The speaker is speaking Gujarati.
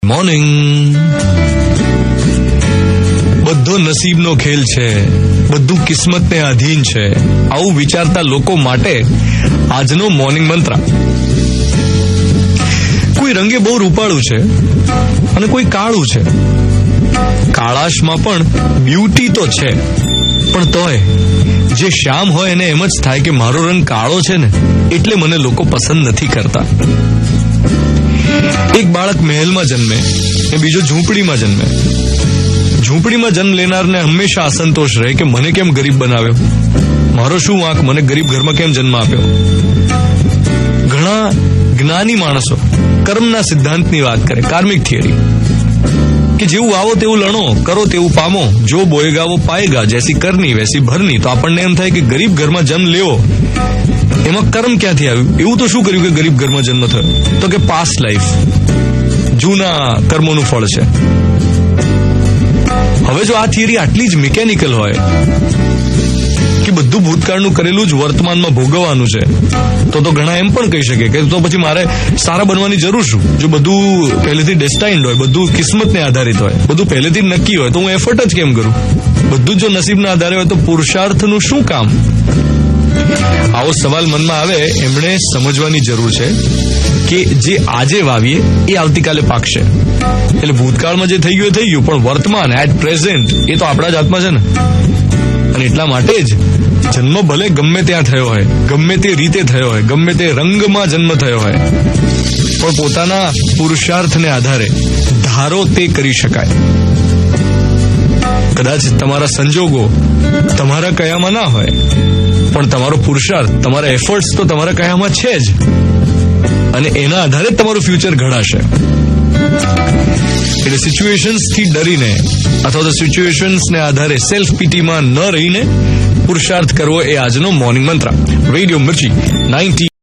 મોર્નિંગ. બધો નસીબનો ખેલ છે, બધું કિસ્મતને આધીન છે, આવું વિચારતા લોકો માટે આજનો મોર્નિંગ મંત્ર. કોઈ રંગે બહુ રૂપાળું છે અને કોઈ કાળું છે. કાળાશમાં પણ બ્યુટી તો છે, પણ તોય જે શ્યામ હોય એને એમ જ થાય કે મારો રંગ કાળો છે ને એટલે મને લોકો પસંદ નથી કરતા. એક બાળક મહેલમાં જન્મે ને બીજો ઝૂંપડીમાં જન્મે. ઝૂંપડીમાં જન્મ લેનારને હંમેશા અસંતોષ રહે કે મને કેમ ગરીબ બનાવ્યો, મારો શું વાંક, મને ગરીબ ઘરમાં કેમ જન્મ આપ્યો. ઘણા જ્ઞાની માણસો કર્મના સિદ્ધાંતની વાત કરે, કાર્મિક થિયરી, કે જેવું આવો તેવું લણો, કરો તેવું પામો, જો બોએગા વો પાએગા, જૈસી કરની વૈસી ભરની. તો આપણને એમ થાય કે ગરીબ ઘરમાં જન્મ લેવો એમાં કર્મ ક્યાંથી આવ્યું, એવું તો શું કર્યું કે ગરીબ ઘરમાં જન્મ થયો? તો કે પાસ્ટ લાઈફ, જૂના કર્મોનું ફળ છે. હવે જો આ થિયરી આટલી જ મિકેનિકલ હોય કે બધું ભૂતકાળનું કરેલું જ વર્તમાનમાં ભોગવવાનું છે, તો ઘણા એમ પણ કહી શકે કે તો પછી મારે સારા બનવાની જરૂર શું? જો બધું પહેલેથી ડેસ્ટાઇન્ડ હોય, બધું કિસ્મતને આધારિત હોય, બધું પહેલેથી જ નક્કી હોય, તો હું એફર્ટ જ કેમ કરું? બધું જો નસીબના આધારે હોય તો પુરુષાર્થનું શું કામ? આવો સવાલ મનમાં આવે એમણે સમજવાની જરૂર છે કે જે આજે વાવીએ એ આવતીકાલે પાકશે. એટલે ભૂતકાળમાં જે થઈ ગયું એ થઈ ગયું, પણ વર્તમાન એટ પ્રેઝન્ટ એ તો આપણા જ હાથમાં છે ને. અને એટલા માટે જ જન્મ ભલે ગમે ત્યાં થયો હોય, ગમે તે રીતે થયો હોય, ગમે તે રંગમાં જન્મ થયો હોય, પણ પોતાના પુરુષાર્થને આધારે ધારો તે કરી શકાય. કદાચ તમારા સંજોગો તમારા કયામાં ના હોય, પણ તમારો પુરુષાર્થ, તમારા એફર્ટ્સ તો તમારા કયામાં છે જ, અને એના આધારે જ તમારું ફ્યુચર ઘડાશે. એટલે સિચ્યુએશન્સથી ડરીને અથવા તો સિચ્યુએશન્સને આધારે સેલ્ફ પીટીમાં ન રહીને પુરુષાર્થ કરવો એ આજનો મોર્નિંગ મંત્ર. રેડિયો મિર્ચી 90